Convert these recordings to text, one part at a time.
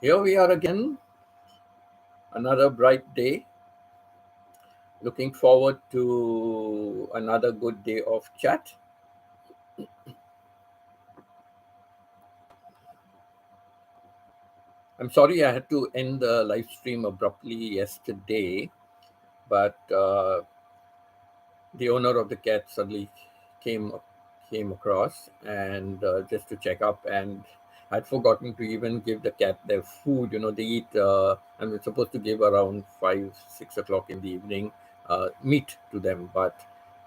Here we are again, another bright day. Looking forward to another good day of chat. I'm sorry I had to end the live stream abruptly yesterday, but the owner of the cat suddenly came came across and just to check up, and I'd forgotten to even give the cat their food. They eat. I'm supposed to give around 5, 6 o'clock in the evening meat to them, but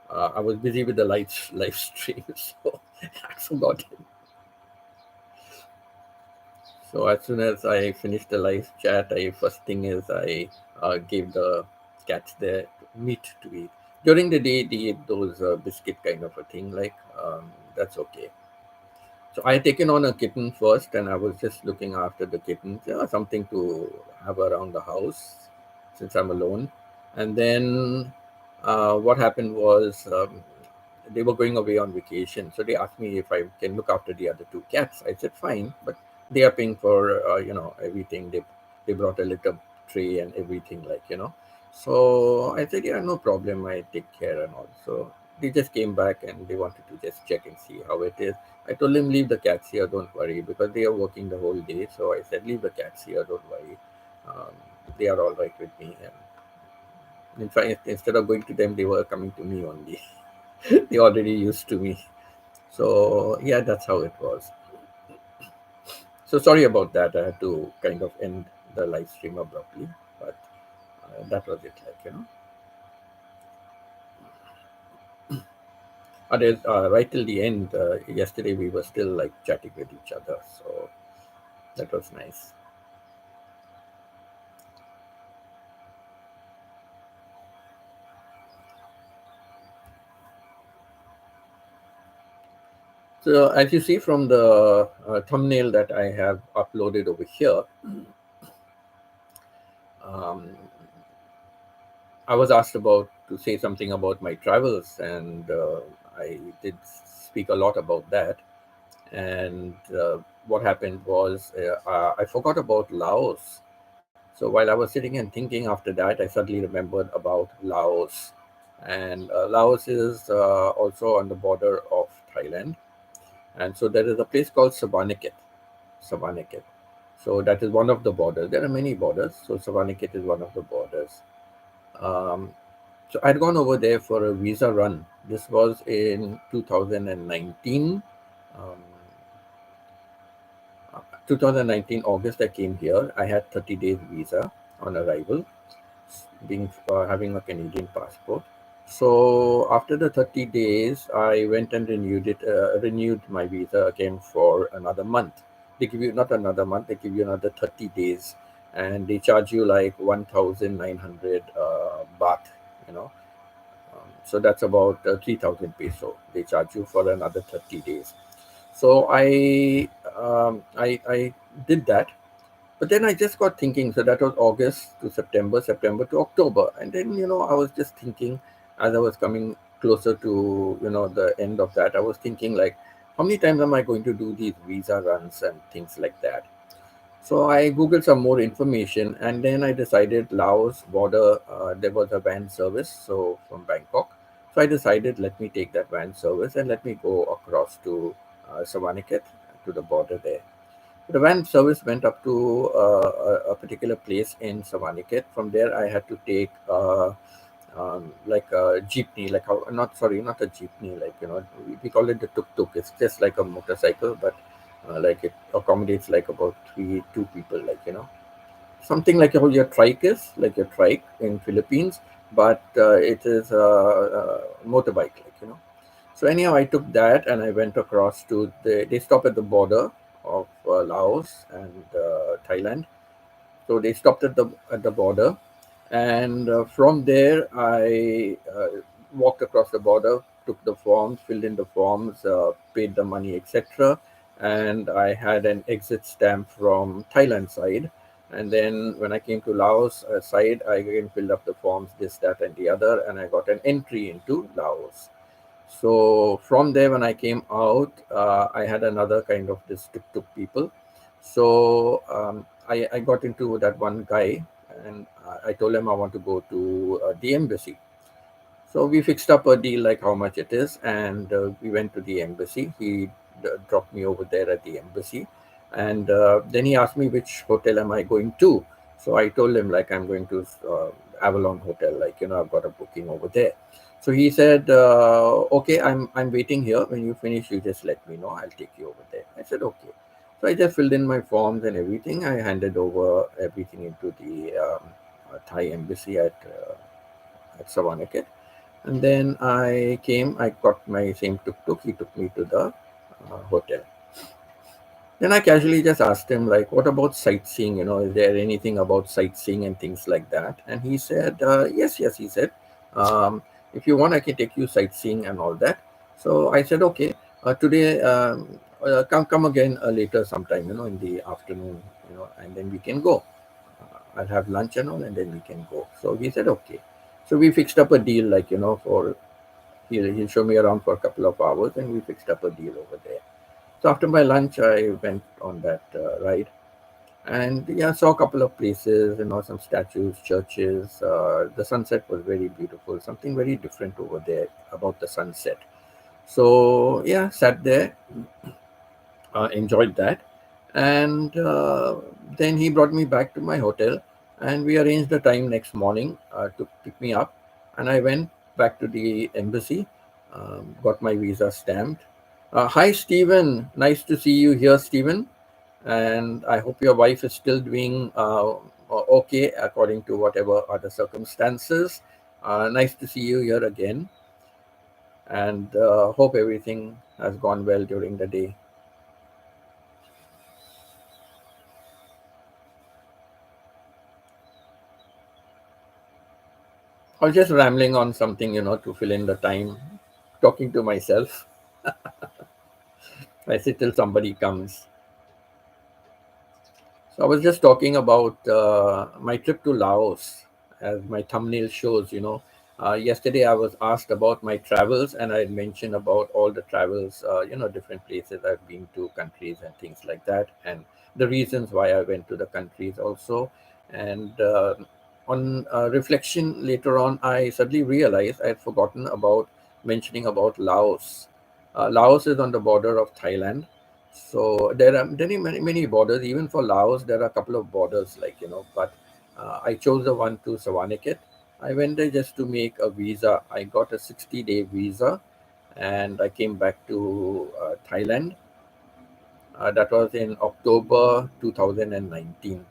I was busy with the live stream, so I forgot. So as soon as I finished the live chat, I first thing is I gave the cats their meat to eat. During the day, they eat those biscuit kind of a thing. That's okay. So I had taken on a kitten first, and I was just looking after the kittens. Something to have around the house since I'm alone. And then what happened was they were going away on vacation, so they asked me if I can look after the other two cats. I said fine, but they are paying for everything. They brought a litter tray and everything, So I said yeah, no problem. I take care and all. So they just came back and they wanted to just check and see how it is. I told him, leave the cats here, don't worry, because they are working the whole day. So I said, leave the cats here, don't worry. Um, they are all right with me. And in fact, instead of going to them, they were coming to me only. They already used to me. So yeah, that's how it was. So sorry about that. I had to kind of end the live stream abruptly, but that was it. Right till the end. Yesterday we were still like chatting with each other, so that was nice. So as you see from the thumbnail that I have uploaded over here, um, I was asked about to say something about my travels, and I did speak a lot about that. And what happened was I forgot about Laos. So while I was sitting and thinking after that, I suddenly remembered about Laos. And Laos is also on the border of Thailand. And so there is a place called Savaniket. Savaniket. So that is one of the borders. There are many borders. So Savaniket is one of the borders. Um, so I'd gone over there for a visa run. This was in 2019. Um, 2019 August, I came here. I had 30 days visa on arrival, being having a Canadian passport. So after the 30 days, I went and renewed my visa again for another month. They give you not another month; they give you another 30 days, and they charge you like 1,900 baht. You know, so that's about 3,000 peso. They charge you for another 30 days. So I did that, but then I just got thinking. So that was August to September, September to October, and then I was just thinking as I was coming closer to the end of that, I was thinking like, how many times am I going to do these visa runs and things like that? So I googled some more information, and then I decided Laos border. There was a van service, so from Bangkok. So I decided let me take that van service and let me go across to Savaniket to the border there. The van service went up to a particular place in Savaniket. From there, I had to take like a jeepney, like how not sorry, not a jeepney, like we call it the tuk tuk. It's just like a motorcycle, but like it accommodates like about two people, something like how your trike is, like your trike in Philippines, but it is a motorbike, So anyhow, I took that and I went across to they stop at the border of Laos and Thailand. So they stopped at the border, and from there I walked across the border, took the forms, filled in the forms, paid the money, etc. And I had an exit stamp from Thailand side. And then when I came to Laos side, I again filled up the forms, this, that, and the other, and I got an entry into Laos. So from there, when I came out, I had another kind of this tuk tuk people. So I got into that one guy, and I told him I want to go to the embassy. So we fixed up a deal like how much it is, and we went to the embassy. He dropped me over there at the embassy, and then he asked me which hotel am I going to. So I told him like I'm going to Avalon Hotel, like I've got a booking over there. So he said, "Okay, I'm waiting here. When you finish, you just let me know. I'll take you over there." I said, "Okay." So I just filled in my forms and everything. I handed over everything into the Thai embassy at Savannakhet. And then I came, I got my same tuk-tuk. He took me to the hotel. Then I casually just asked him, like, what about sightseeing? Is there anything about sightseeing and things like that? And he said, yes, yes, he said, um, if you want, I can take you sightseeing and all that. So I said, okay, today, come again later sometime, in the afternoon, and then we can go. I'll have lunch and all, and then we can go. So he said, okay. So we fixed up a deal, like, for he'll show me around for a couple of hours, and we fixed up a deal over there. So after my lunch, I went on that ride, and yeah, saw a couple of places, some statues, churches. The sunset was very beautiful, something very different over there about the sunset. So yeah, sat there, enjoyed that, and then he brought me back to my hotel, and we arranged a time next morning to pick me up, and I went back to the embassy, got my visa stamped. Hi, Stephen. Nice to see you here, Stephen. And I hope your wife is still doing okay according to whatever other circumstances. Nice to see you here again, and hope everything has gone well during the day. I was just rambling on something, to fill in the time, talking to myself. I sit till somebody comes. So I was just talking about my trip to Laos, as my thumbnail shows. Yesterday I was asked about my travels, and I had mentioned about all the travels, different places I've been to, countries and things like that, and the reasons why I went to the countries also. And on reflection later on, I suddenly realized I had forgotten about mentioning about Laos. Laos is on the border of Thailand, so there are many borders. Even for Laos, there are a couple of borders, like But I chose the one to Savannakhet. I went there just to make a visa. I got a 60-day visa, and I came back to Thailand. That was in October 2019.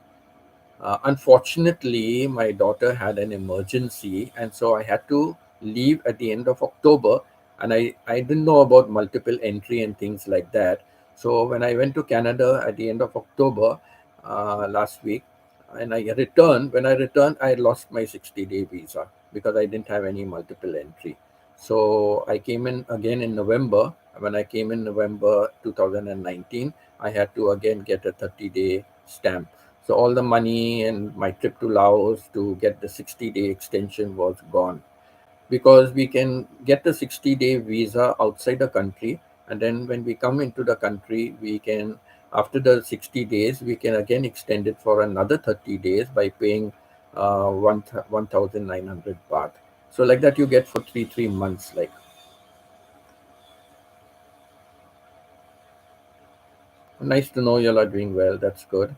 Unfortunately, my daughter had an emergency, and so I had to leave at the end of October. And I didn't know about multiple entry and things like that. So when I went to Canada at the end of October last week, and when I returned, I lost my 60-day visa because I didn't have any multiple entry. So I came in again in November. When I came in November 2019, I had to again get a 30-day stamp. So all the money and my trip to Laos to get the 60-day extension was gone, because we can get the 60-day visa outside the country, and then when we come into the country, we can, after the 60 days, we can again extend it for another 30 days by paying 1,900 baht. So like that you get for three months. Like, nice to know you all are doing well. That's good.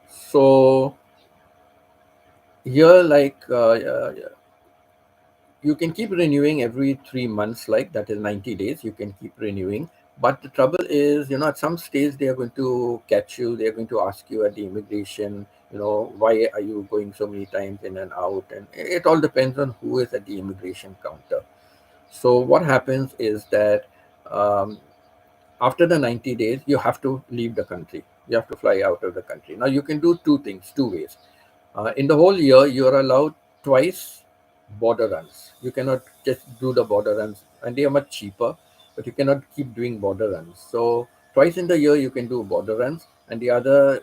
So here, like, you can keep renewing every 3 months, like that is 90 days. You can keep renewing. But the trouble is, at some stage they are going to catch you. They're going to ask you at the immigration, why are you going so many times in and out? And it all depends on who is at the immigration counter. So what happens is that um, after the 90 days, you have to leave the country. You have to fly out of the country. Now you can do two things, two ways. In the whole year, you are allowed twice border runs. You cannot just do the border runs, and they are much cheaper, but you cannot keep doing border runs. So twice in the year you can do border runs, and the other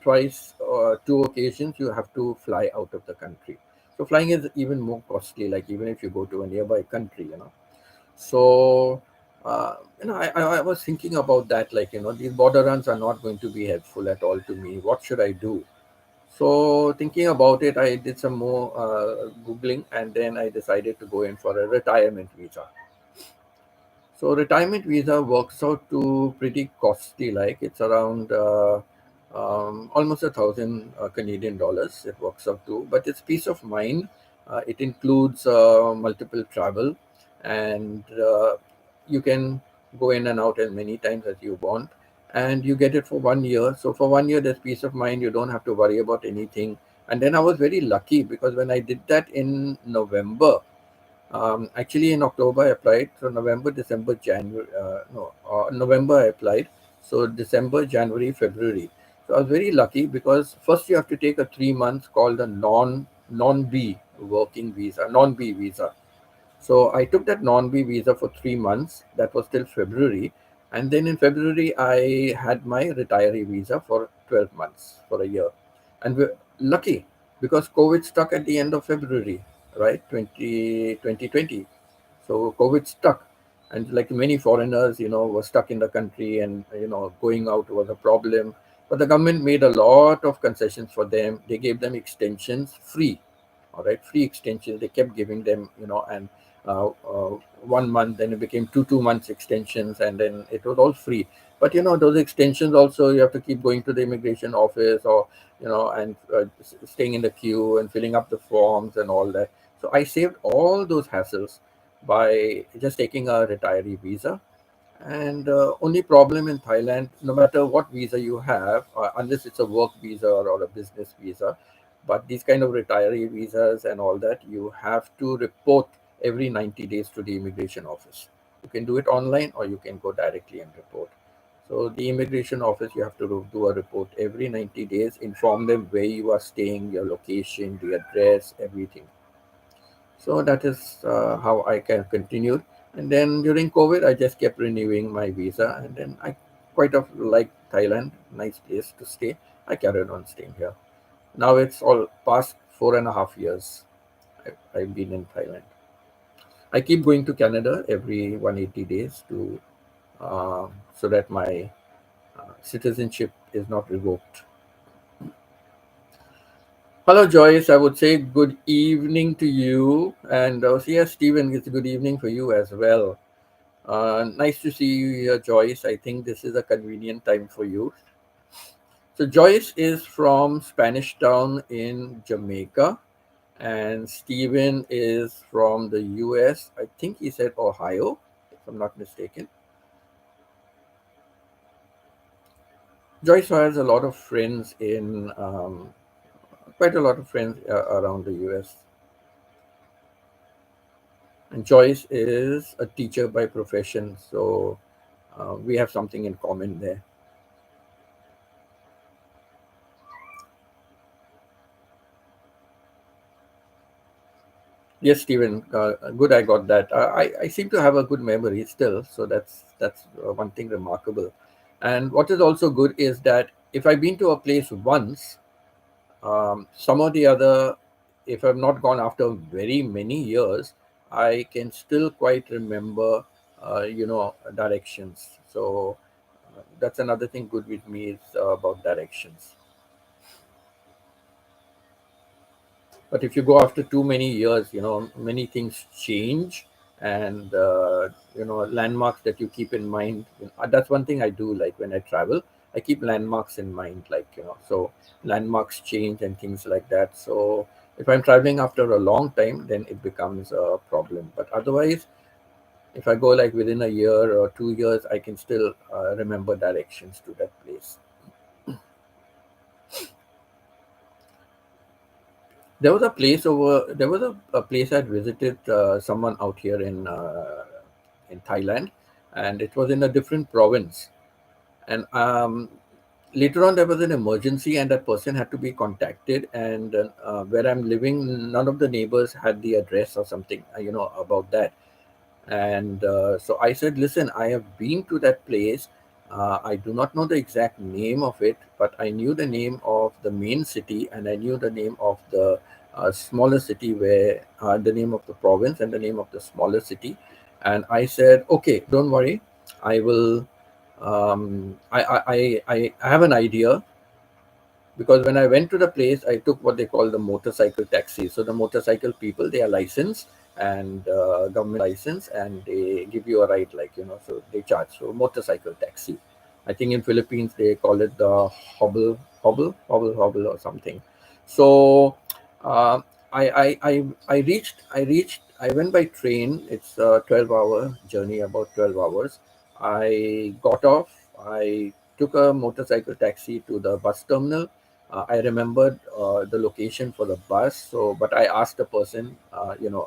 twice or two occasions you have to fly out of the country. So flying is even more costly. Like even if you go to a nearby country. So I was thinking about that, like, these border runs are not going to be helpful at all to me. What should I do? So, thinking about it, I did some more Googling, and then I decided to go in for a retirement visa. So retirement visa works out to pretty costly. Like it's around almost 1,000 Canadian dollars. It works out to, but it's peace of mind. It includes multiple travel, and you can go in and out as many times as you want. And you get it for 1 year. So for 1 year, there's peace of mind. You don't have to worry about anything. And then I was very lucky because when I did that in November, actually, in October I applied. So November, December, January. No, November I applied. So December, January, February. So I was very lucky because first you have to take a 3 months called a non B working visa, non B visa. So I took that non B visa for 3 months. That was till February. And then in February, I had my retiree visa for 12 months, for a year. And we're lucky because COVID stuck at the end of February, right? 2020. So COVID stuck. And like many foreigners, were stuck in the country and, going out was a problem. But the government made a lot of concessions for them. They gave them extensions free, all right, free extensions. They kept giving them, and 1 month, then it became 2 months extensions, and then it was all free. But those extensions also you have to keep going to the immigration office, or and staying in the queue and filling up the forms and all that. So I saved all those hassles by just taking a retiree visa. And only problem in Thailand, no matter what visa you have, unless it's a work visa or a business visa, but these kind of retiree visas and all that, you have to report every 90 days to the immigration office. You can do it online or you can go directly and report. So the immigration office, you have to do a report every 90 days, inform them where you are staying, your location, the address, everything. So that is how I can continue. And then during COVID, I just kept renewing my visa, and then I quite of like Thailand, nice place to stay. I carried on staying here. Now it's all past 4.5 years. I've been in Thailand. I keep going to Canada every 180 days to so that my citizenship is not revoked. Hello, Joyce. I would say good evening to you, and yes, Stephen, it's a good evening for you as well. Nice to see you here, Joyce. I think this is a convenient time for you. So, Joyce is from Spanish Town in Jamaica, and Stephen is from the US. I think he said Ohio, if I'm not mistaken. Joyce has a lot of friends in, quite a lot of friends around the US. And Joyce is a teacher by profession, so we have something in common there. Yes, Stephen. Good, I got that. I seem to have a good memory still, so that's one thing remarkable. And what is also good is that if I've been to a place once, some or the other, if I've not gone after very many years, I can still quite remember, directions. So that's another thing good with me is about directions. But if you go after too many years, many things change, and landmarks that you keep in mind. That's one thing I do. Like when I travel, I keep landmarks in mind. Like so landmarks change and things like that. So if I'm traveling after a long time, then it becomes a problem. But otherwise, if I go like within a year or 2 years, I can still remember directions to that place. There was a place I'd visited someone out here in Thailand, and it was in a different province. And later on, there was an emergency, and that person had to be contacted. And where I'm living, none of the neighbors had the address or something, about that. And so I said, listen, I have been to that place. I do not know the exact name of it, but I knew the name of the main city, and I knew the name of the smaller city, where the name of the province and the name of the smaller city. And I said, okay, don't worry, I will. I have an idea, because when I went to the place, I took what they call the motorcycle taxi. So the motorcycle people, they are licensed and government license, and they give you a ride, like, so they charge. So motorcycle taxi. I think in Philippines they call it the hobble or something. So uh, I went by train. It's a 12-hour journey, about 12 hours. I got off. I took a motorcycle taxi to the bus terminal. I remembered the location for the bus. So, but I asked the person,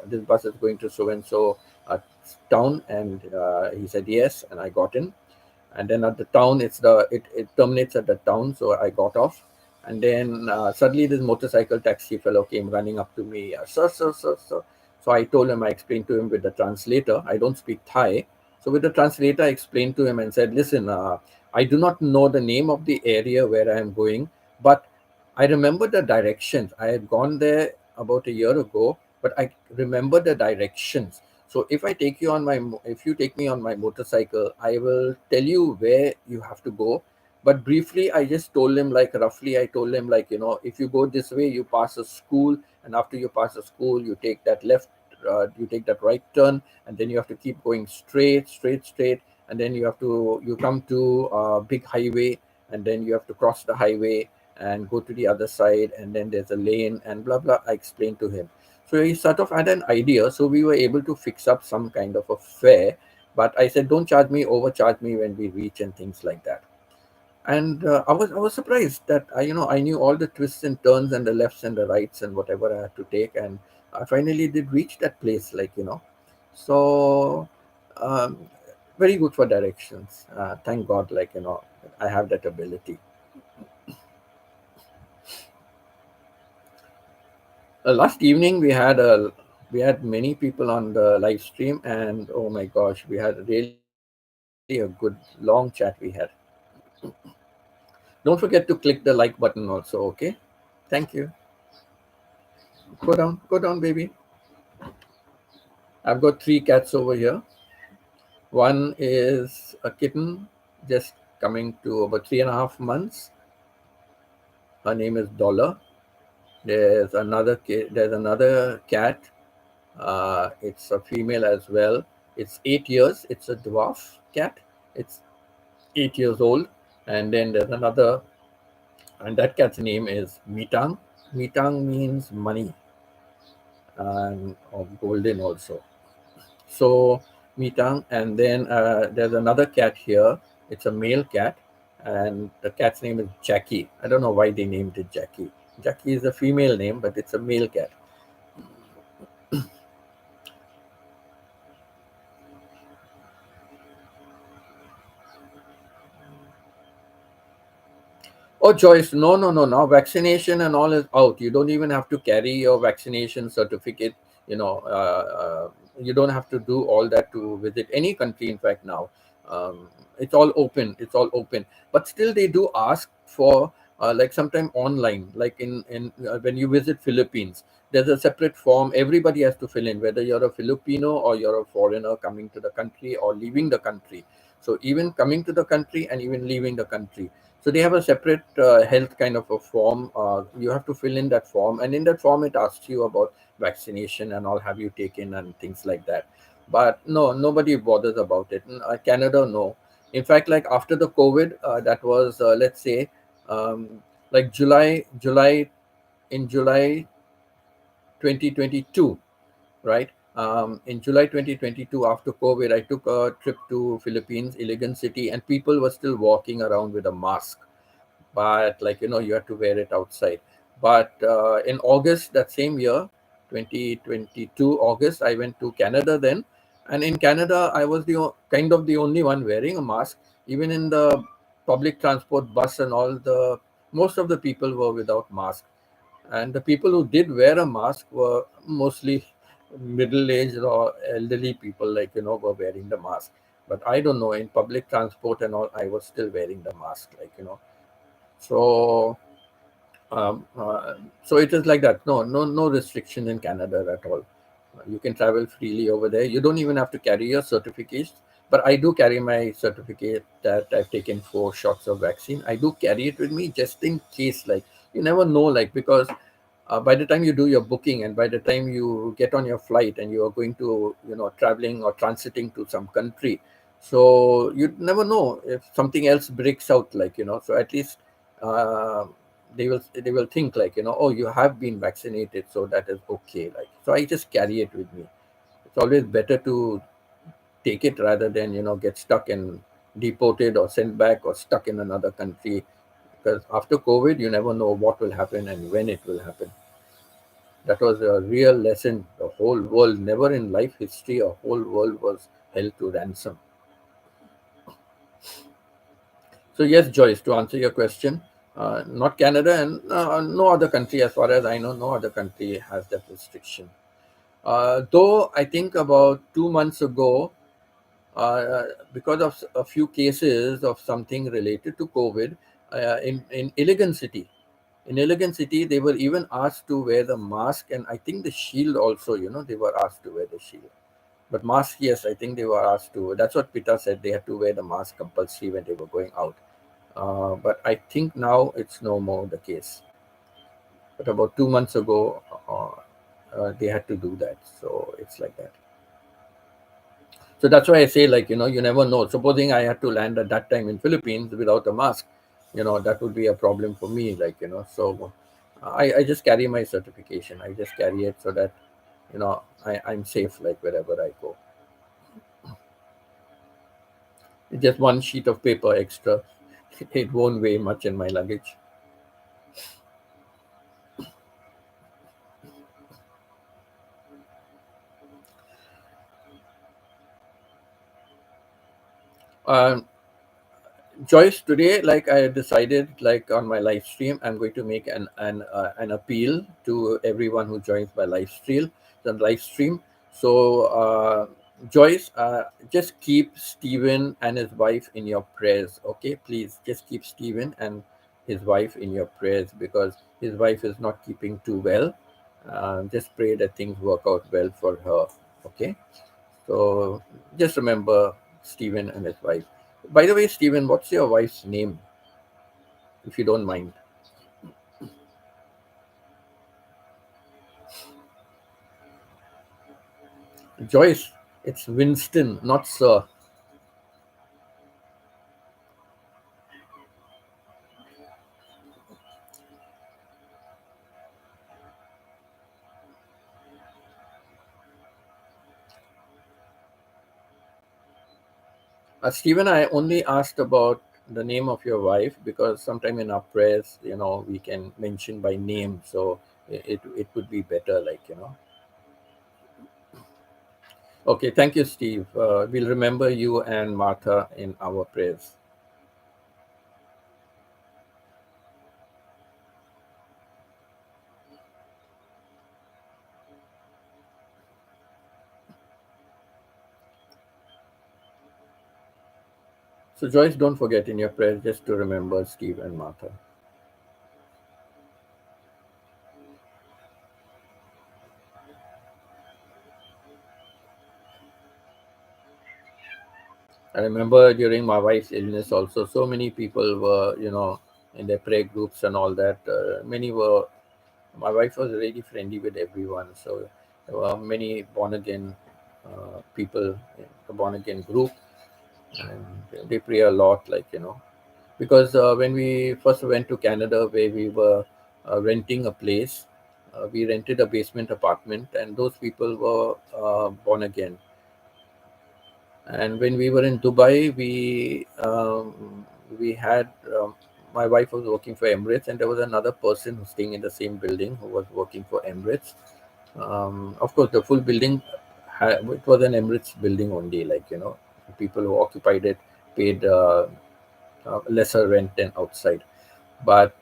this bus is going to so and so town, and he said yes, and I got in. And then at the town, it terminates at the town, so I got off. And then suddenly this motorcycle taxi fellow came running up to me, sir, sir, sir, sir. So I told him, I explained to him with the translator. I don't speak Thai, so with the translator I explained to him and said, listen, I do not know the name of the area where I am going, but I remember the directions. I had gone there about a year ago, but I remember the directions. So if you take me on my motorcycle, I will tell you where you have to go. But briefly, I just told him, like, roughly, I told him, like, if you go this way, you pass a school, and after you pass a school, you take that left, you take that right turn, and then you have to keep going straight, straight, straight, and then you come to a big highway, and then you have to cross the highway and go to the other side, and then there's a lane, and blah blah. I explained to him. So he sort of had an idea. So we were able to fix up some kind of a fare. But I said, don't charge me, overcharge me when we reach, and things like that. And I was surprised that I knew all the twists and turns and the lefts and the rights and whatever I had to take, and I finally did reach that place. So um, very good for directions. Thank God, I have that ability. Last evening we had many people on the live stream, and oh my gosh, we had really a good long chat we had. Don't forget to click the like button also, okay? Thank you. Go down, baby. I've got three cats over here. One is a kitten, just coming to about 3.5 months. Her name is Dollar. There's another cat. It's a female as well. It's 8 years. It's a dwarf cat. It's 8 years old. And then there's another, and that cat's name is Mitang. Mitang means money, and or golden also. So Mitang, and then there's another cat here. It's a male cat, and the cat's name is Jackie. I don't know why they named it Jackie. Jackie is a female name, but it's a male cat. Oh, Joyce, no, no, no. Now vaccination and all is out. You don't even have to carry your vaccination certificate. You don't have to do all that to visit any country. In fact, now it's all open. It's all open. But still, they do ask for like sometime online. Like in when you visit Philippines, there's a separate form. Everybody has to fill in, whether you're a Filipino or you're a foreigner coming to the country or leaving the country. So even coming to the country and even leaving the country, so they have a separate health kind of a form. You have to fill in that form, and in that form, it asks you about vaccination and all, have you taken, and things like that. But no, nobody bothers about it. Canada, no. In fact, like after the COVID, that was let's say like in July 2022, right? In July 2022, after COVID, I took a trip to Philippines, Iligan City, and people were still walking around with a mask, but you have to wear it outside. But in August that same year, 2022 August, I went to Canada then, and in Canada I was kind of the only one wearing a mask. Even in the public transport, bus and all, the most of the people were without mask, and the people who did wear a mask were mostly middle-aged or elderly people, were wearing the mask. But I don't know, in public transport and all, I was still wearing the mask, so, um, uh, so it is like that. No, no, no restriction in Canada at all. You can travel freely over there. You don't even have to carry your certificates. But I do carry my certificate that I've taken 4 shots of vaccine. I do carry it with me just in case. Like, you never know, like, because by the time you do your booking and by the time you get on your flight and you are going to, traveling or transiting to some country, so you never know if something else breaks out, like, so at least uh, they will think, like, oh, you have been vaccinated, so that is okay. Like, so I just carry it with me. It's always better to take it rather than, get stuck and deported or sent back or stuck in another country, because after COVID you never know what will happen and when it will happen. That was a real lesson. The whole world, never in life history, a whole world was held to ransom. So yes, Joyce, to answer your question, not Canada and no other country, as far as I know, no other country has that restriction. Though I think about 2 months ago, uh, because of a few cases of something related to COVID, in Elegant City. In Elegant City, they were even asked to wear the mask, and I think the shield also. They were asked to wear the shield. But mask, yes, I think they were asked to. That's what Pita said. They had to wear the mask compulsory when they were going out. But I think now it's no more the case. But about 2 months ago, they had to do that. So it's like that. So that's why I say, like, you never know. Supposing I had to land at that time in Philippines without a mask, that would be a problem for me. Like, so I just carry my certification. I just carry it so that, I'm safe, like, wherever I go. Just one sheet of paper extra. It won't weigh much in my luggage. Um, Joyce, today, like, I decided, like, on my live stream, I'm going to make an appeal to everyone who joins my live stream. So, Joyce, just keep Steven and his wife in your prayers, okay? Please, just keep Steven and his wife in your prayers, because his wife is not keeping too well. Just pray that things work out well for her, okay? So just remember Stephen and his wife. By the way, Stephen, what's your wife's name, if you don't mind? Joyce. It's Winston, not Sir. Stephen, I only asked about the name of your wife because sometime in our prayers, we can mention by name, so it would be better, like. Okay, thank you, Steve. We'll remember you and Martha in our prayers. So, Joyce, don't forget in your prayers just to remember Steve and Martha. I remember during my wife's illness also, so many people were, in their prayer groups and all that. Many were, my wife was really friendly with everyone. So there were many born again people in the born again group, and they pray a lot, like, because when we first went to Canada, where we were renting a place, we rented a basement apartment, and those people were born again. And when we were in Dubai, we had my wife was working for Emirates, and there was another person who's staying in the same building who was working for Emirates. Of course, the full building it was an Emirates building only. Like, people who occupied it paid lesser rent than outside. But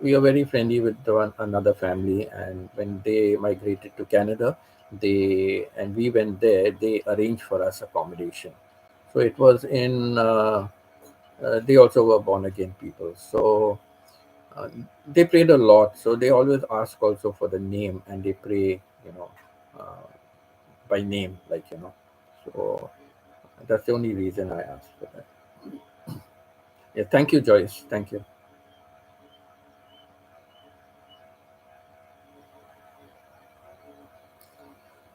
we are very friendly with one another family, and when they migrated to Canada, they and we went there. They arranged for us accommodation. So it was in. They also were born again people, so uh, they prayed a lot. So they always ask also for the name, and they pray. You know, uh, by name, So that's the only reason I asked for that. Yeah, thank you, Joyce. Thank you.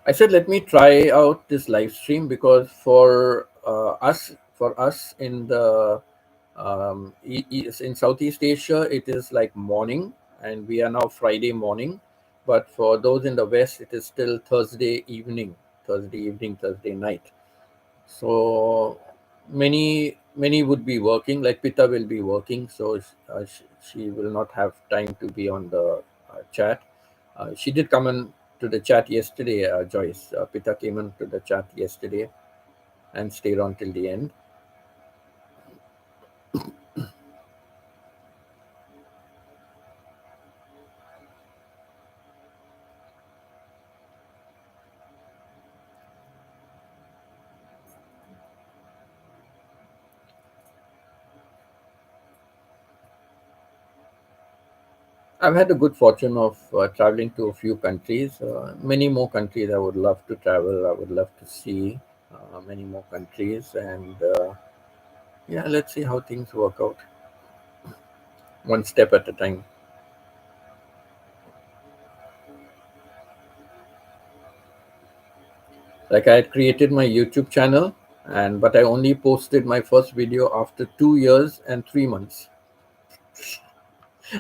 I said, let me try out this live stream because for us in the in Southeast Asia, it is like morning, and we are now Friday morning. But for those in the West, it is still Thursday evening, Thursday night. So many would be working. Like Pita will be working, so she will not have time to be on the chat. She did come in to the chat yesterday, Joyce. Pita came into the chat yesterday and stayed on till the end. I've had the good fortune of traveling to a few countries. Many more countries I would love to travel. I would love to see many more countries, and yeah, let's see how things work out, one step at a time. Like I had created my YouTube channel, and but I only posted my first video after 2 years and 3 months.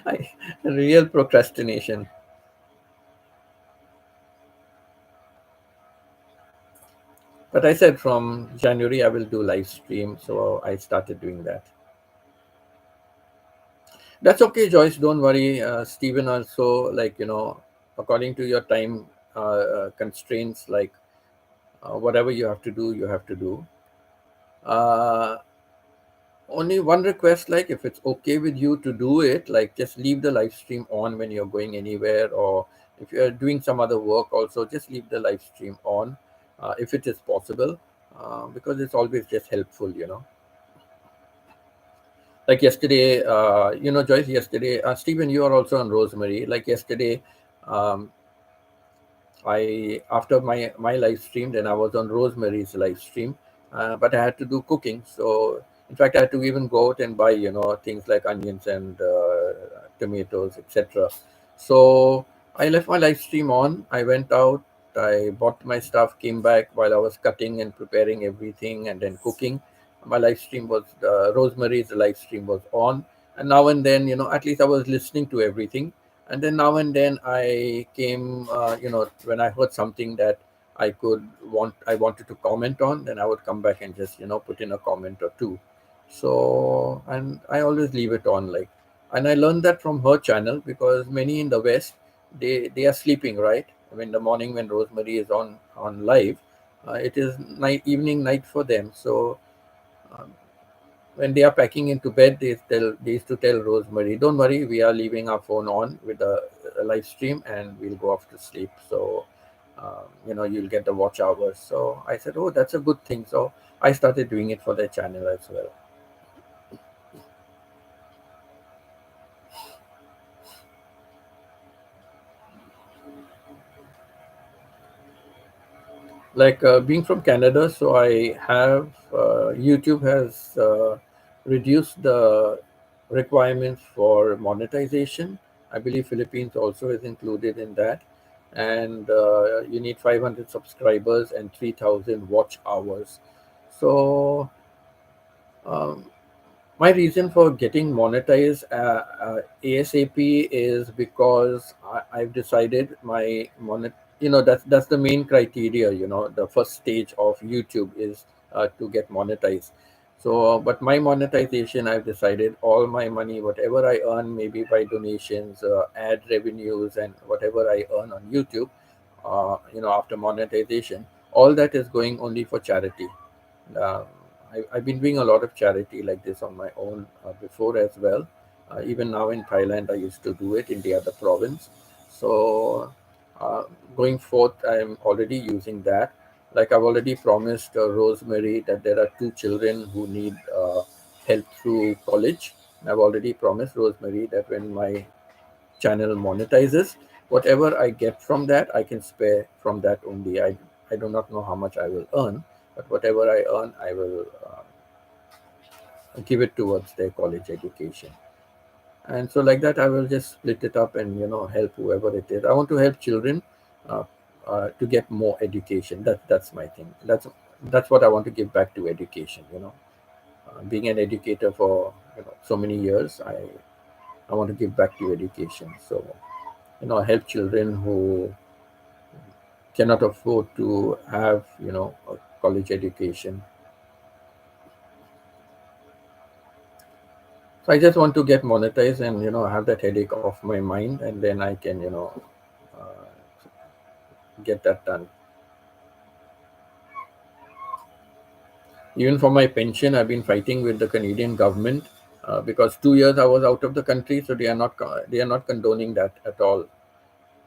I, real procrastination. But I said from January I will do live stream, so I started doing that. That's okay, Joyce. Don't worry. Stephen also, according to your time constraints, whatever you have to do, you have to do. Uh, Only one request, like if it's okay with you to do it, like just leave the live stream on when you're going anywhere, or if you're doing some other work, also just leave the live stream on if it is possible, because it's always just helpful. Like yesterday, Joyce, yesterday, Stephen, you are also on Rosemary. Like yesterday, um, I after my live stream, then I was on Rosemary's live stream, but I had to do cooking. So in fact, I had to even go out and buy things like onions and tomatoes, etc. So I left my live stream on. I went out. I bought my stuff, came back while I was cutting and preparing everything, and then cooking. My live stream was Rosemary's live stream was on, and now and then, at least I was listening to everything. And then now and then I came, when I heard something that I wanted to comment on, then I would come back and just put in a comment or two. So, and I always leave it on, and I learned that from her channel, because many in the West, they are sleeping, right? I mean, the morning when Rosemary is on live, it is night for them. So um, when they are packing into bed, they used to tell Rosemary, "Don't worry, we are leaving our phone on with a live stream, and we'll go off to sleep. So, you'll get the watch hours." So I said, "Oh, that's a good thing." So I started doing it for their channel as well. Like being from Canada, so I have YouTube has reduced the requirements for monetization. I believe Philippines also is included in that, and you need 500 subscribers and 3,000 watch hours. So um, my reason for getting monetized ASAP is because I've decided that's the main criteria. The first stage of YouTube is to get monetized. So, but my monetization, I've decided all my money, whatever I earn, maybe by donations, ad revenues, and whatever I earn on YouTube, after monetization, all that is going only for charity. um, I've been doing a lot of charity like this on my own before as well. Even now in Thailand, I used to do it in the other province. So uh, going forth, I'm already using that. Like I've already promised Rosemary that there are two children who need help through college. I've already promised Rosemary that when my channel monetizes, whatever I get from that, I can spare from that only. I do not know how much I will earn, but whatever I earn, I will give it towards their college education. And so like that, I will just split it up and help whoever it is. I want to help children uh, to get more education. That's my thing. That's what I want to give back to education. Being an educator for so many years, I want to give back to education. So help children who cannot afford to have a college education. So I just want to get monetized and have that headache off my mind, and then I can uh, get that done. Even for my pension, I've been fighting with the Canadian government because 2 years I was out of the country, so they are not condoning that at all.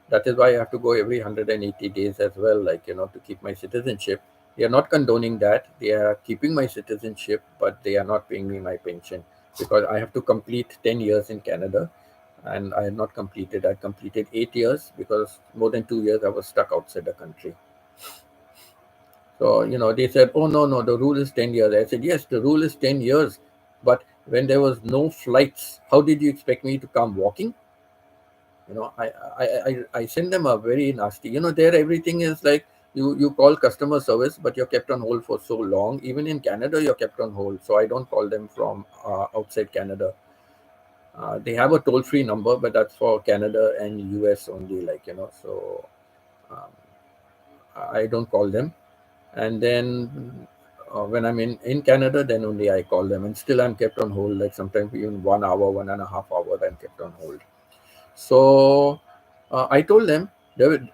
That is why I have to go every 180 days as well, like to keep my citizenship. They are not condoning that. They are keeping my citizenship, but they are not paying me my pension because I have to complete 10 years in Canada, and I have not completed. I completed 8 years because more than 2 years I was stuck outside the country. So, they said, oh, no, no, the rule is 10 years. I said, yes, the rule is 10 years. But when there was no flights, how did you expect me to come walking? I send them a very nasty, there everything is like you call customer service, but you're kept on hold for so long. Even in Canada, you're kept on hold. So I don't call them from outside Canada. They have a toll-free number, but that's for Canada and US only, so um, I don't call them. And then when I'm in Canada, then only I call them, and still I'm kept on hold, like sometimes even 1 hour, 1.5 hours, I'm kept on hold. So I told them,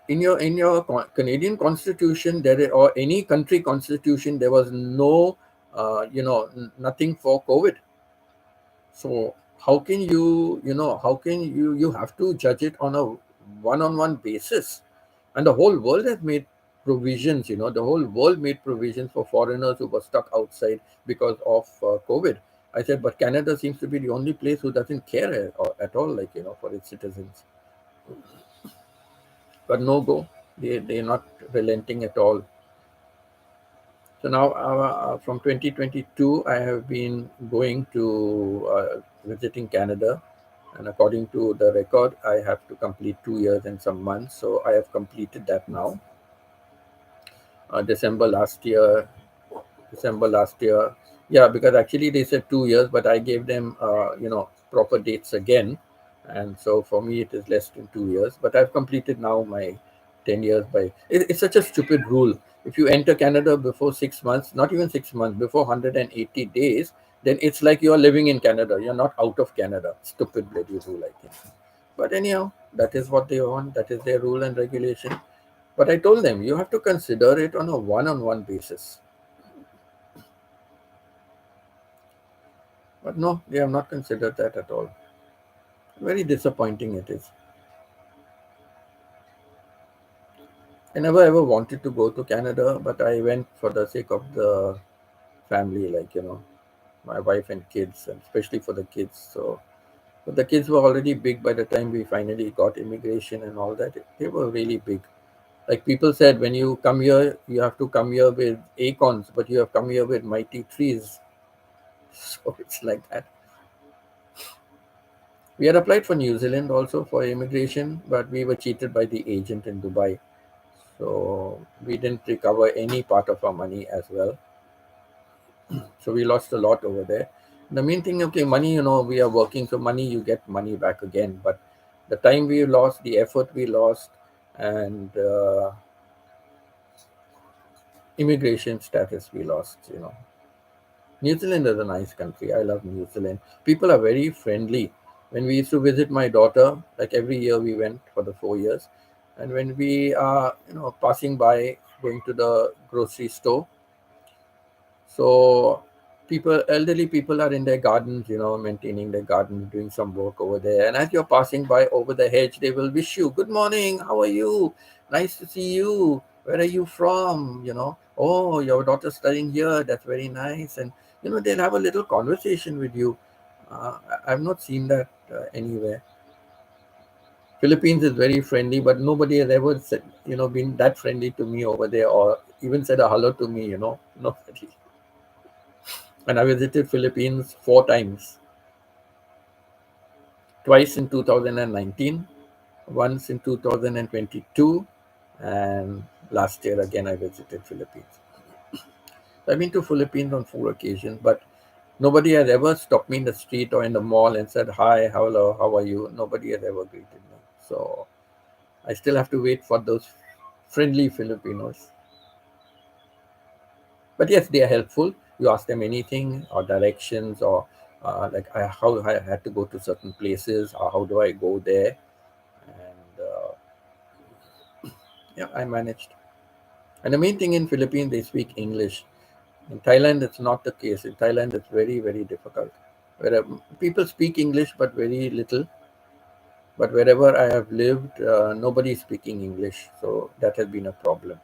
in your Canadian constitution, or any country constitution, there was no nothing for COVID. So how can you have to judge it on a one-on-one basis? And the whole world has made provisions. The whole world made provisions for foreigners who were stuck outside because of COVID. I said, but Canada seems to be the only place who doesn't care at all, like for its citizens. But no go, they're not relenting at all. So now, from 2022, I have been going to visiting Canada, and according to the record, I have to complete 2 years and some months. So I have completed that now. December last year, December last year. Yeah, because actually they said 2 years, but I gave them, proper dates again. And so for me, it is less than 2 years. But I've completed now my 10 years it's such a stupid rule. If you enter Canada before 6 months, not even 6 months, before 180 days, then it's like you're living in Canada. You're not out of Canada. Stupid bloody rule, I think. But anyhow, that is what they want. That is their rule and regulation. But I told them, you have to consider it on a one-on-one basis. But no, they have not considered that at all. Very disappointing it is. I never ever wanted to go to Canada, but I went for the sake of the family, like, my wife and kids, and especially for the kids. So, but the kids were already big by the time we finally got immigration and all that. They were really big. Like people said, when you come here, you have to come here with acorns, but you have come here with mighty trees. So it's like that. We had applied for New Zealand also for immigration, but we were cheated by the agent in Dubai. So we didn't recover any part of our money as well. So we lost a lot over there. The main thing, okay, money, we are working, so money, you get money back again. But the time we lost, the effort we lost, and immigration status we lost. New Zealand is a nice country. I love New Zealand. People are very friendly. When we used to visit my daughter, like every year we went for the 4 years, and when we are, passing by, going to the grocery store, so elderly people are in their gardens, maintaining their gardens, doing some work over there. And as you're passing by over the hedge, they will wish you, good morning, how are you? Nice to see you. Where are you from? Oh, your daughter's studying here. That's very nice. And, they'll have a little conversation with you. I've not seen that anywhere. Philippines is very friendly, but nobody has ever said, been that friendly to me over there, or even said a hello to me. Nobody. And I visited Philippines 4 times, twice in 2019, once in 2022, and last year again I visited Philippines. I've been to Philippines on 4 occasions, but nobody has ever stopped me in the street or in the mall and said, "Hi, hello, how are you?" Nobody has ever greeted me. So I still have to wait for those friendly Filipinos. But yes, they are helpful. You ask them anything or directions, or how I had to go to certain places, or how do I go there. And yeah, I managed. And the main thing in Philippines, they speak English. In Thailand, it's not the case. In Thailand, it's very, very difficult. Where people speak English, but very little. But wherever I have lived, nobody is speaking English. So that has been a problem.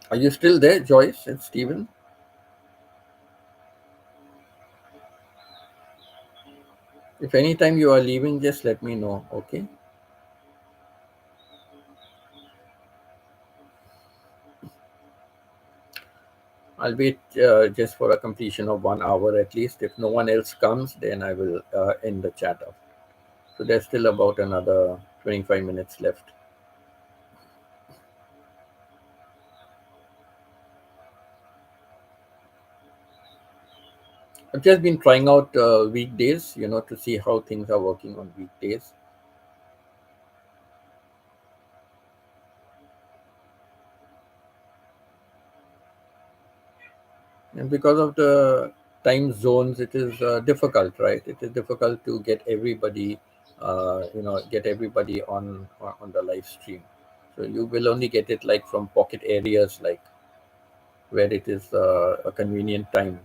Are you still there, Joyce and Stephen? If anytime you are leaving, just let me know, okay? I'll wait just for a completion of 1 hour at least. If no one else comes, then I will end the chat up. So there's still about another 25 minutes left. I've just been trying out weekdays, to see how things are working on weekdays. And because of the time zones, it is difficult, right? It is difficult to get everybody on the live stream. So you will only get it like from pocket areas, like where it is a convenient time.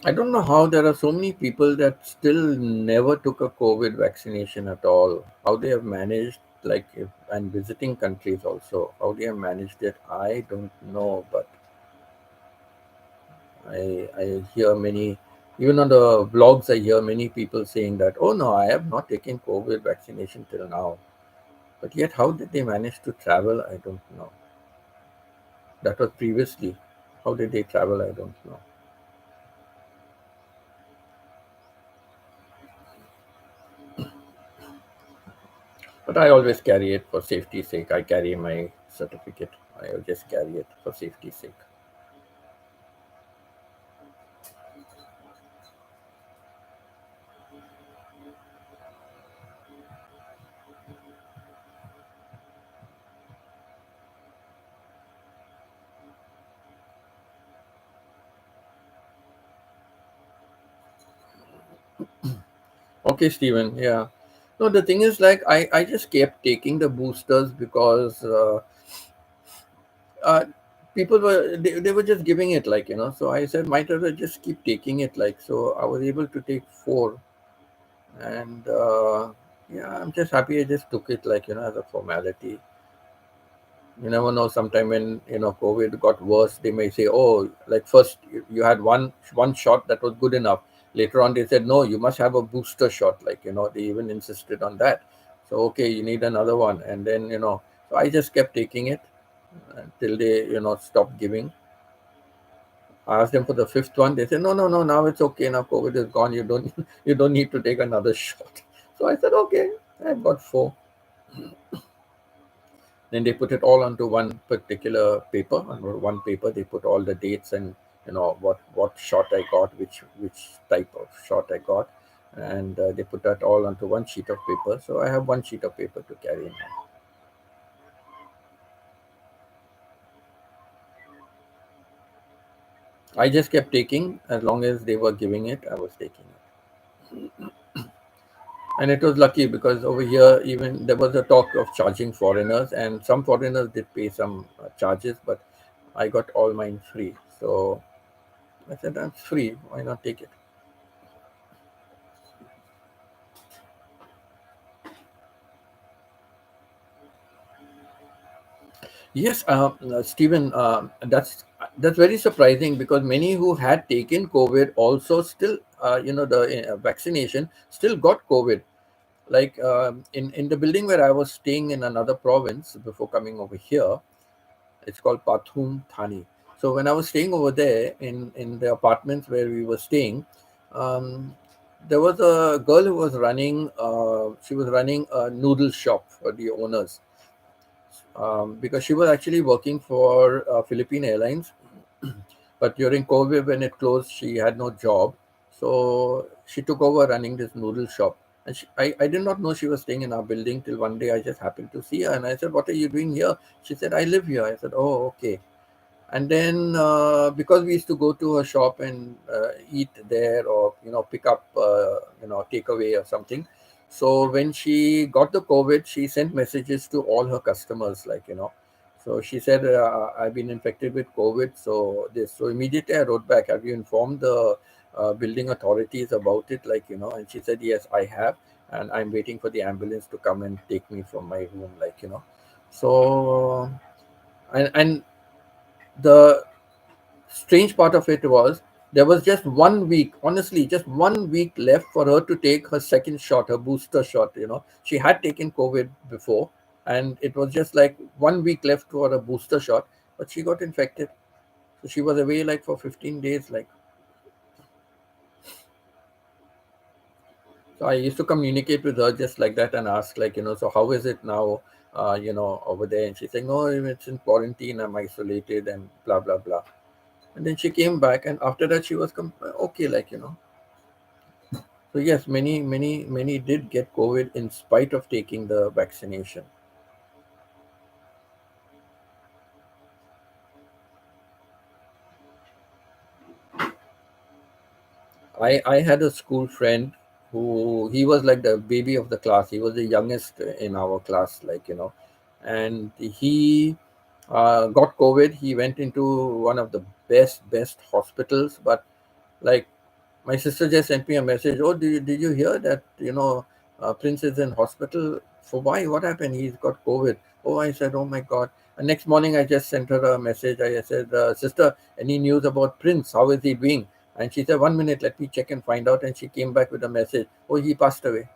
I don't know how there are so many people that still never took a COVID vaccination at all. How they have managed, and visiting countries also, how they have managed it, I don't know. But I hear many, even on the vlogs, I hear many people saying that, oh no, I have not taken COVID vaccination till now. But yet, how did they manage to travel? I don't know. That was previously. How did they travel? I don't know. But I always carry it for safety's sake. I carry my certificate. I just carry it for safety's sake. Okay, Stephen. Yeah. No, the thing is, like, I just kept taking the boosters because uh, people they were just giving it, so I said, might as well just keep taking it, so I was able to take four. And yeah, I'm just happy I just took it, as a formality. You never know. Sometime when COVID got worse, they may say, "Oh, like first you had one shot that was good enough." Later on, they said, "No, you must have a booster shot." Like they even insisted on that. So okay, you need another one, and then So I just kept taking it until they stopped giving. I asked them for the fifth one. They said, "No, no, no. Now it's okay. Now COVID is gone. You don't you don't need to take another shot." So I said, "Okay." I've got four. Then they put it all onto one particular paper. On one paper, they put all the dates and what shot I got, which type of shot I got, and they put that all onto one sheet of paper. So I have one sheet of paper to carry now. I just kept taking as long as they were giving it. I was taking it. And it was lucky because over here, even there was a talk of charging foreigners, and some foreigners did pay some charges, but I got all mine free. So I said, "That's free. Why not take it?" Yes, Stephen, that's very surprising because many who had taken COVID also still, the vaccination still got COVID. Like in the building where I was staying in another province before coming over here, it's called Pathum Thani. So when I was staying over there in the apartments where we were staying, um, there was a girl who was running. She was running a noodle shop for the owners, because she was actually working for Philippine Airlines. But during COVID, when it closed, she had no job. So she took over running this noodle shop. And I did not know she was staying in our building till one day I just happened to see her. And I said, "What are you doing here?" She said, "I live here." I said, "Oh, okay." And then because we used to go to her shop and eat there, or pick up takeaway or something. So when she got the COVID, she sent messages to all her customers, so she said, "I've been infected with COVID." So immediately I wrote back, "Have you informed the building authorities about it?" And she said, "Yes, I have, and I'm waiting for the ambulance to come and take me from my room." So and the strange part of it was there was just 1 week, honestly, just 1 week left for her to take her second shot, her booster shot. She had taken COVID before, and it was just like 1 week left for a booster shot, but she got infected. So she was away like for 15 days. So I used to communicate with her just like that and ask, so how is it now, over there? And she's saying, "Oh, it's in quarantine, I'm isolated, and blah, blah, blah." And then she came back, and after that, she was okay, So yes, many did get COVID in spite of taking the vaccination. I had a school friend who he was like the baby of the class. He was the youngest in our class, and he got COVID. He went into one of the best hospitals, but like my sister just sent me a message. "Oh, did you hear that Prince is in hospital? For why? What happened? He's got COVID." Oh, I said, "Oh my God." And next morning I just sent her a message. I said, "Sister, any news about Prince? How is he doing?" And she said, "1 minute, let me check and find out." And she came back with a message. "Oh, he passed away."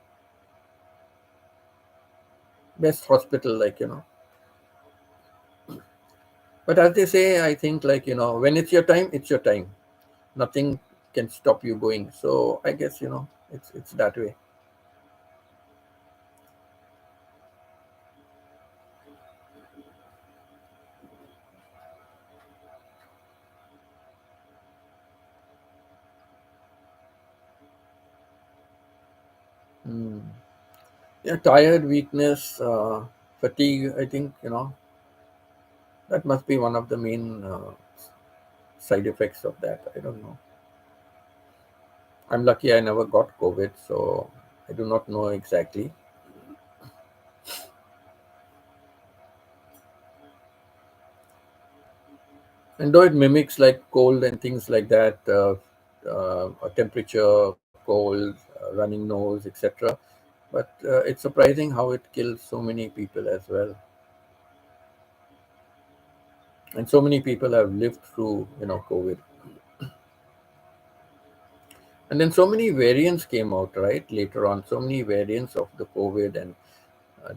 Best hospital, but as they say, I think, when it's your time, it's your time. Nothing can stop you going. So I guess it's that way. Hmm. Yeah, tired, weakness, fatigue. I think that must be one of the main side effects of that. I don't know. I'm lucky I never got COVID, so I do not know exactly. And though it mimics like cold and things like that, a temperature, cold, running nose, etc. But it's surprising how it kills so many people as well. And so many people have lived through, COVID. And then so many variants came out, right? Later on, so many variants of the COVID, and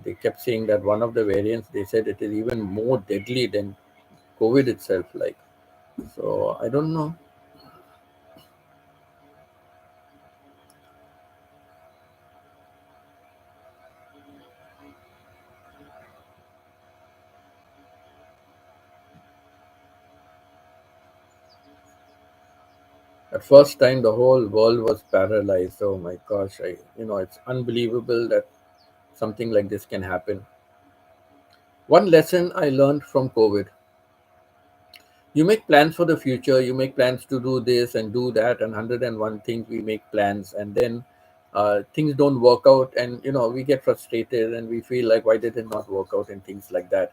they kept saying that one of the variants, they said it is even more deadly than COVID itself. Like, so I don't know. At first time, the whole world was paralyzed. Oh my gosh, it's unbelievable that something like this can happen. One lesson I learned from COVID: you make plans for the future, you make plans to do this and do that, and 101 things we make plans, and then things don't work out, and we get frustrated and we feel like, why did it not work out, and things like that.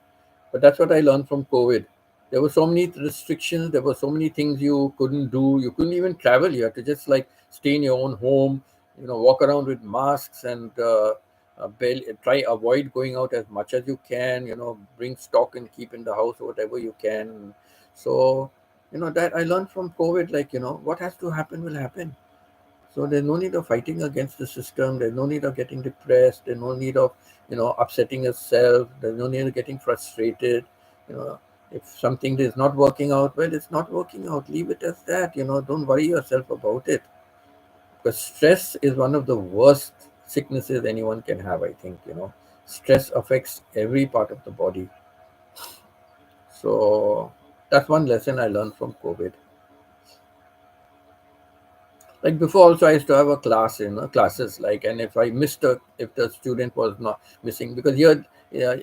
But that's what I learned from COVID. There were so many restrictions, there were so many things you couldn't do, you couldn't even travel, you had to just like stay in your own home, walk around with masks, and try avoid going out as much as you can, bring stock and keep in the house whatever you can. So, that I learned from COVID, like, what has to happen will happen. So there's no need of fighting against the system. There's no need of getting depressed. There's no need of, upsetting yourself. There's no need of getting frustrated. You know, if something is not working out, well, it's not working out. Leave it as that. Don't worry yourself about it. Because stress is one of the worst sicknesses anyone can have, I think. Stress affects every part of the body. So that's one lesson I learned from COVID. Like before also, I used to have a class, classes, like, and if I missed if the student was not missing, because here, yeah,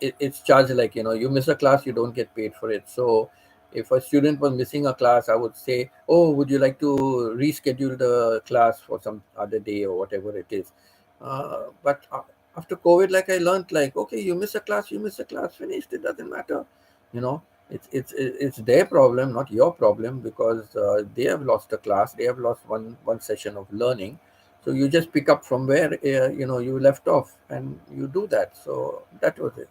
it's charged, like, you miss a class, you don't get paid for it. So if a student was missing a class, I would say, oh, would you like to reschedule the class for some other day or whatever it is. But after COVID, like, I learned, like, okay, you miss a class, finished, it doesn't matter. you know it's their problem, not your problem, because they have lost a class, they have lost one session of learning. So you just pick up from where you left off, and you do that. So that was it.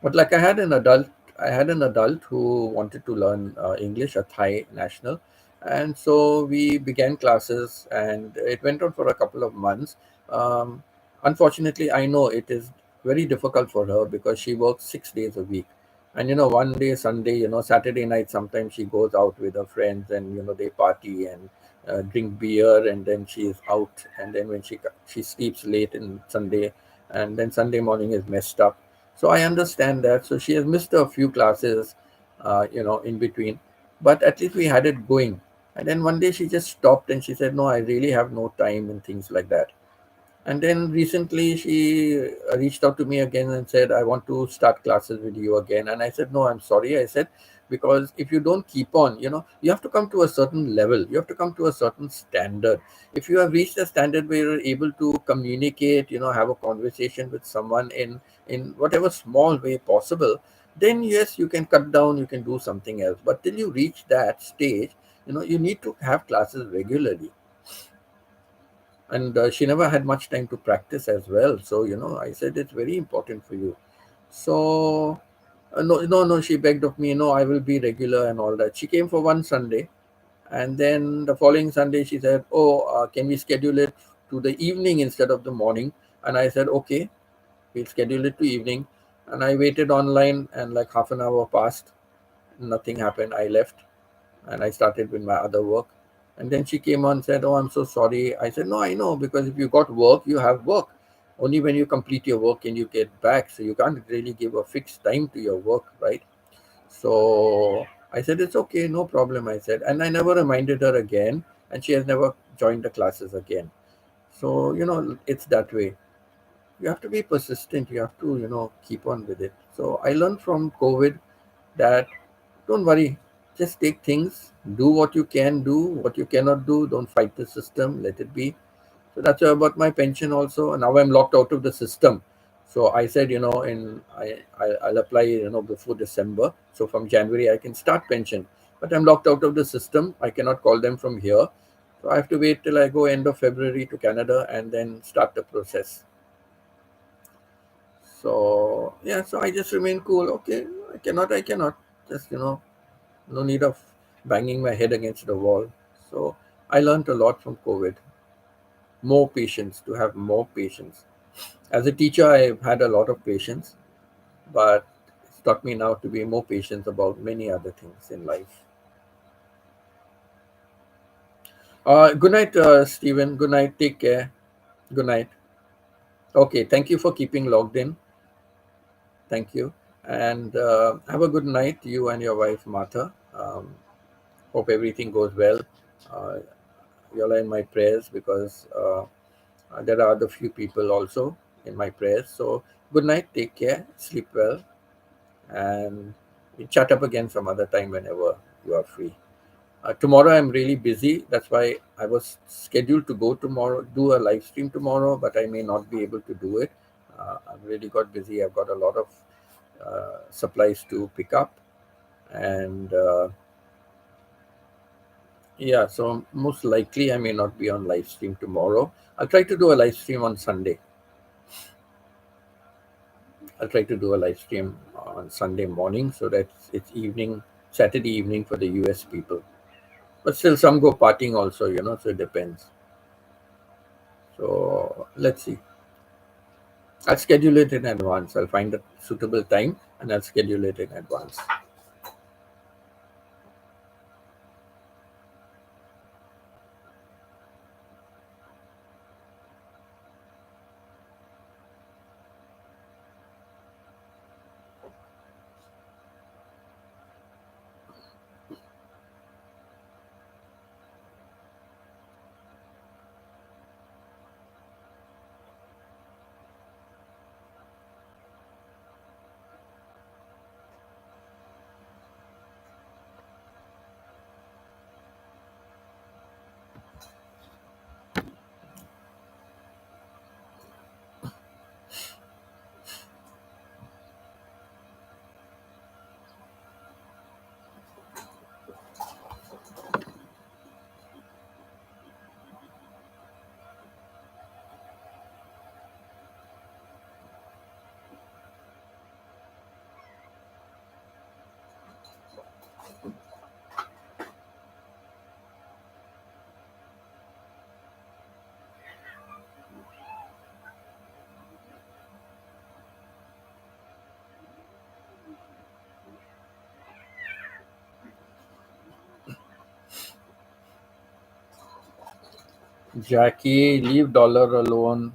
But like, I had an adult who wanted to learn English, a Thai national, and so we began classes, and it went on for a couple of months. Um, Unfortunately, I know it is very difficult for her because she works 6 days a week, and one day Sunday, Saturday night, sometimes she goes out with her friends, and they party and drink beer, and then she is out, and then when she sleeps late in Sunday, and then Sunday morning is messed up. So I understand that. So she has missed a few classes, in between, but at least we had it going. And then one day she just stopped and she said, "No, I really have no time," and things like that. And then recently she reached out to me again and said, "I want to start classes with you again." And I said, "No, I'm sorry." I said, "Because if you don't keep on, you have to come to a certain level, you have to come to a certain standard. If you have reached a standard where you're able to communicate, have a conversation with someone in whatever small way possible, then yes, you can cut down, you can do something else. But till you reach that stage, you need to have classes regularly." And she never had much time to practice as well. So I said, it's very important for you. So no, no, no, she begged of me, "No, I will be regular," and all that. She came for one Sunday, and then the following Sunday she said, "Oh, can we schedule it to the evening instead of the morning?" And I said, "Okay, we'll schedule it to evening." And I waited online, and like half an hour passed, nothing happened. I left, and I started with my other work. And then she came on and said, "Oh, I'm so sorry." I said, "No, I know, because if you got work, you have work. Only when you complete your work can you get back. So you can't really give a fixed time to your work, right?" So I said, "It's okay, no problem." I said, and I never reminded her again, and she has never joined the classes again. So, it's that way. You have to be persistent. You have to, keep on with it. So I learned from COVID that, don't worry, just take things, do what you can do, what you cannot do, don't fight the system, let it be. So that's about my pension also. And now I'm locked out of the system. So I said, I'll apply, before December. So from January I can start pension. But I'm locked out of the system. I cannot call them from here. So I have to wait till I go end of February to Canada and then start the process. So yeah, so I just remain cool. Okay, I cannot. Just, no need of banging my head against the wall. So I learned a lot from COVID. More patience, to have more patience. As a teacher, I've had a lot of patience, but it's taught me now to be more patient about many other things in life. Good night, Stephen. Good night. Take care. Good night. Okay. Thank you for keeping logged in. Thank you. And have a good night, you and your wife, Martha. Hope everything goes well. Uh, you're in my prayers because there are other few people also in my prayers. So, good night. Take care. Sleep well. And we chat up again some other time whenever you are free. Tomorrow I'm really busy. That's why I was scheduled to go tomorrow, do a live stream tomorrow, but I may not be able to do it. I've really got busy. I've got a lot of supplies to pick up, and yeah, so most likely I may not be on live stream tomorrow. I'll try to do a live stream on Sunday. I'll try to do a live stream on Sunday morning so that it's evening, Saturday evening for the US people. But still, some go partying also, so it depends. So let's see. I'll schedule it in advance. I'll find a suitable time and I'll schedule it in advance. Jackie, leave dollar alone.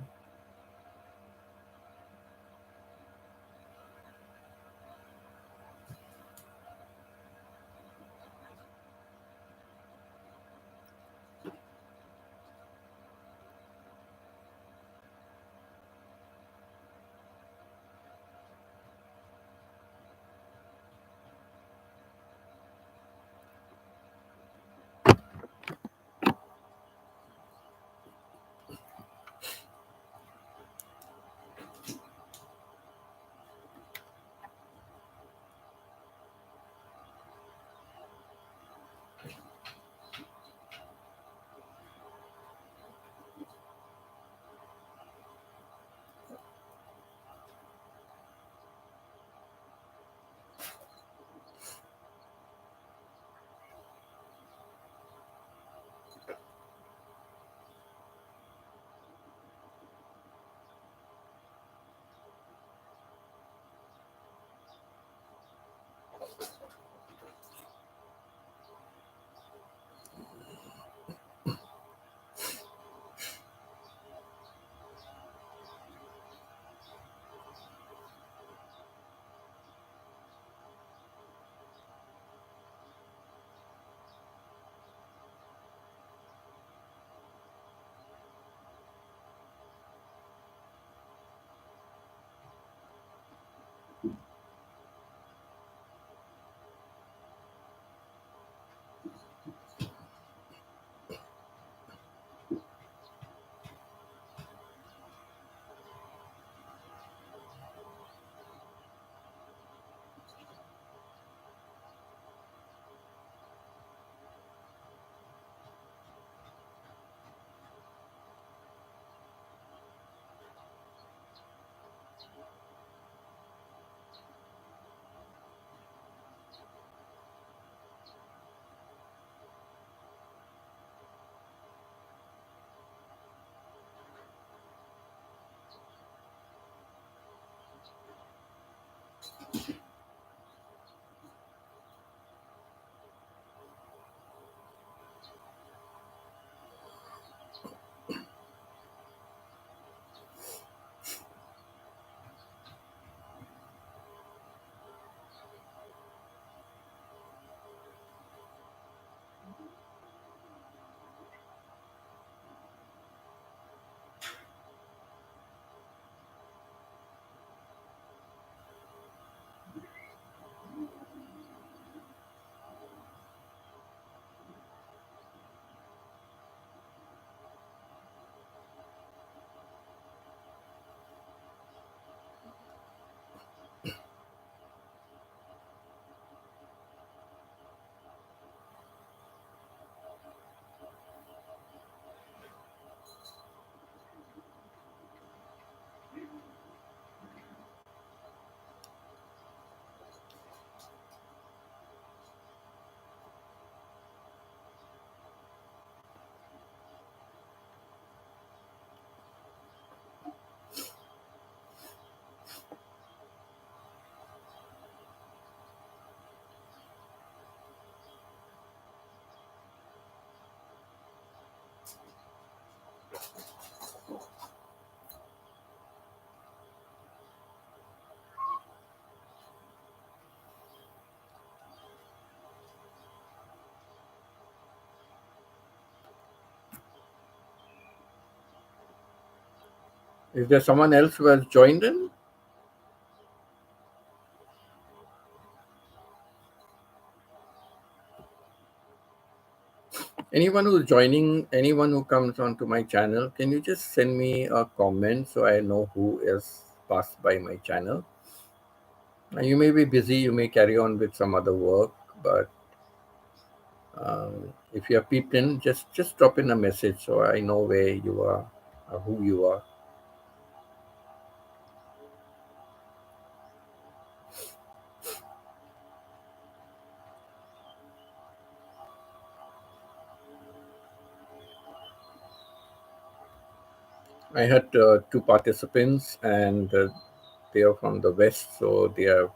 Is there someone else who has joined in? Anyone who's joining, anyone who comes onto my channel, can you just send me a comment so I know who is passed by my channel? You may be busy, you may carry on with some other work, but if you have peeped in, just drop in a message so I know where you are or who you are. I had two participants, and they are from the west, so they have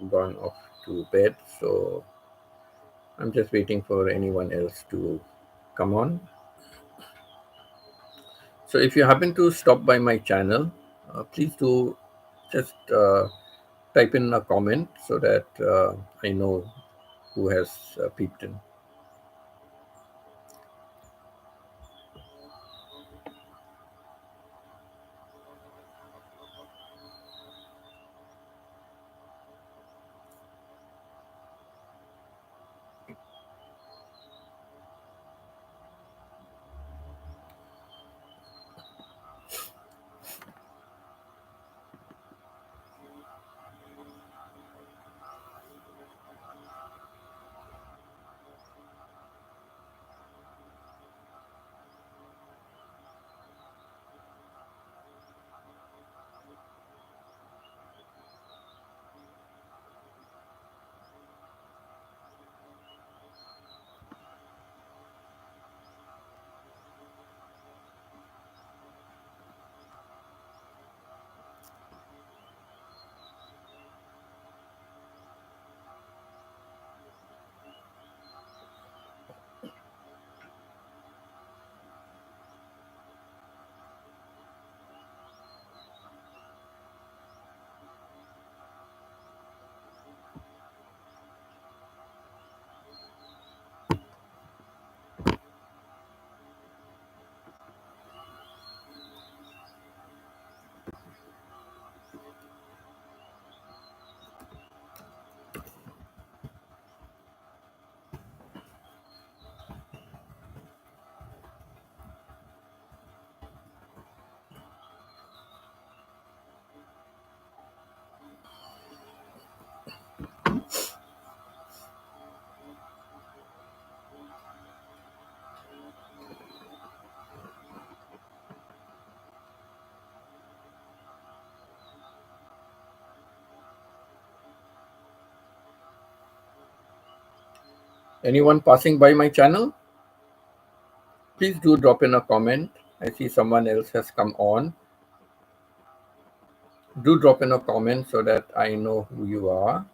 gone off to bed. So I'm just waiting for anyone else to come on. So if you happen to stop by my channel, please do just type in a comment so that I know who has peeped in. Anyone passing by my channel, please do drop in a comment. I see someone else has come on. Do drop in a comment so that I know who you are.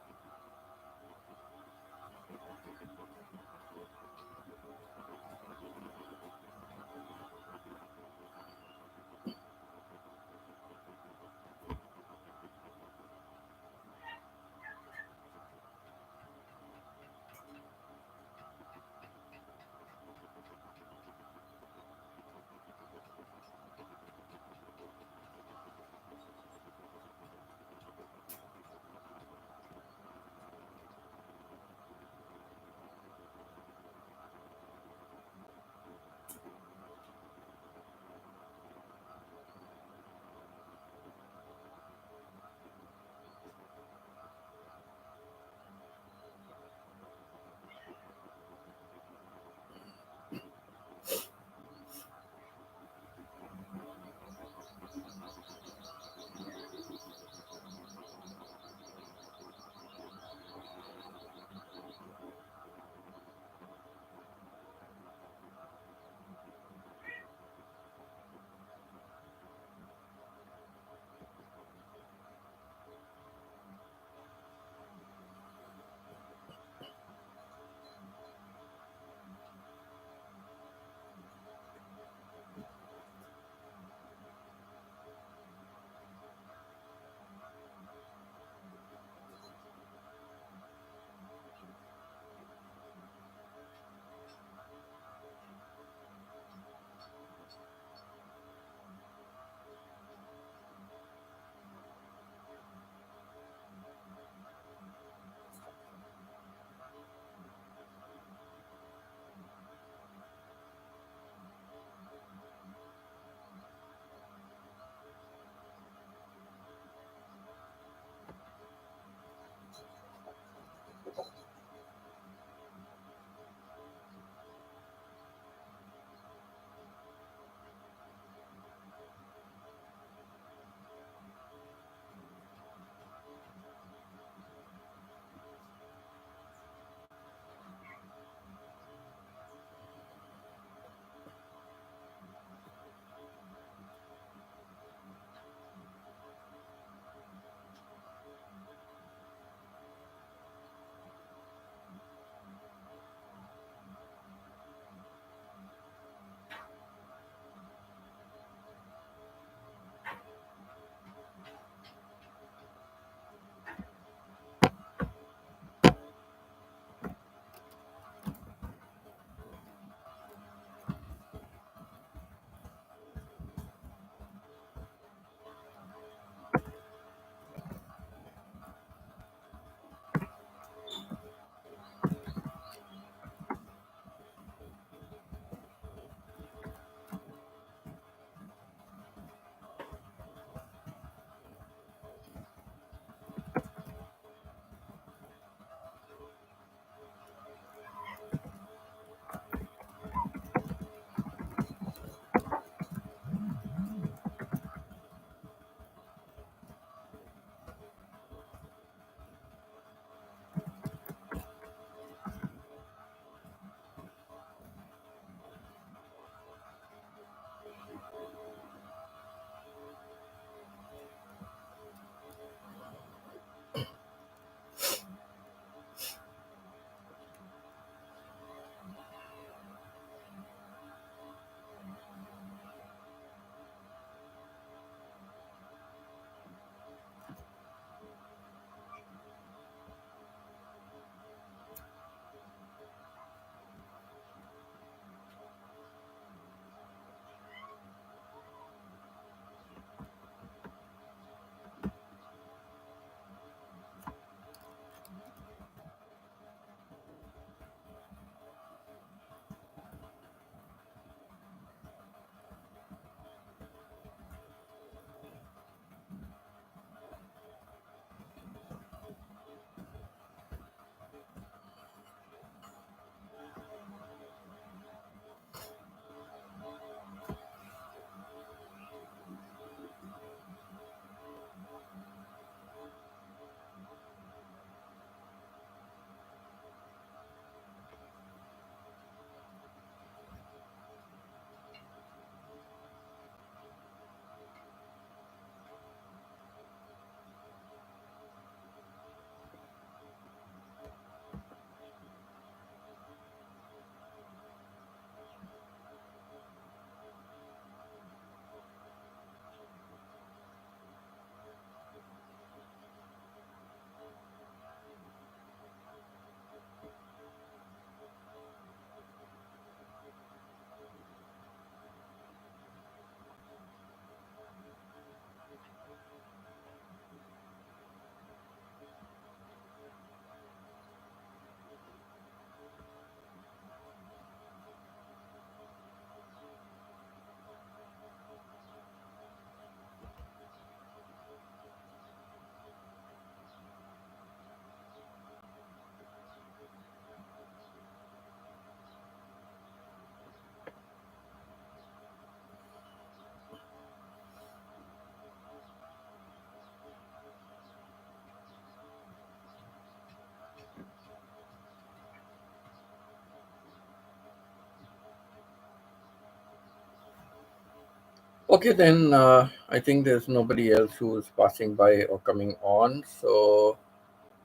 Okay, then I think there's nobody else who's passing by or coming on. So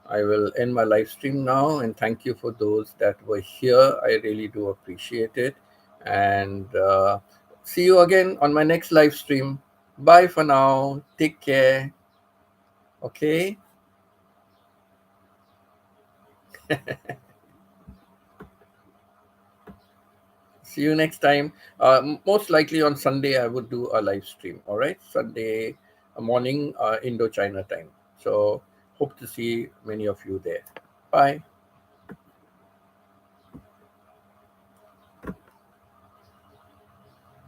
I will end my live stream now, and thank you for those that were here. I really do appreciate it. And see you again on my next live stream. Bye for now. Take care. Okay. See you next time. Most likely on Sunday, I would do a live stream. All right. Sunday morning, Indo China time. So hope to see many of you there. Bye.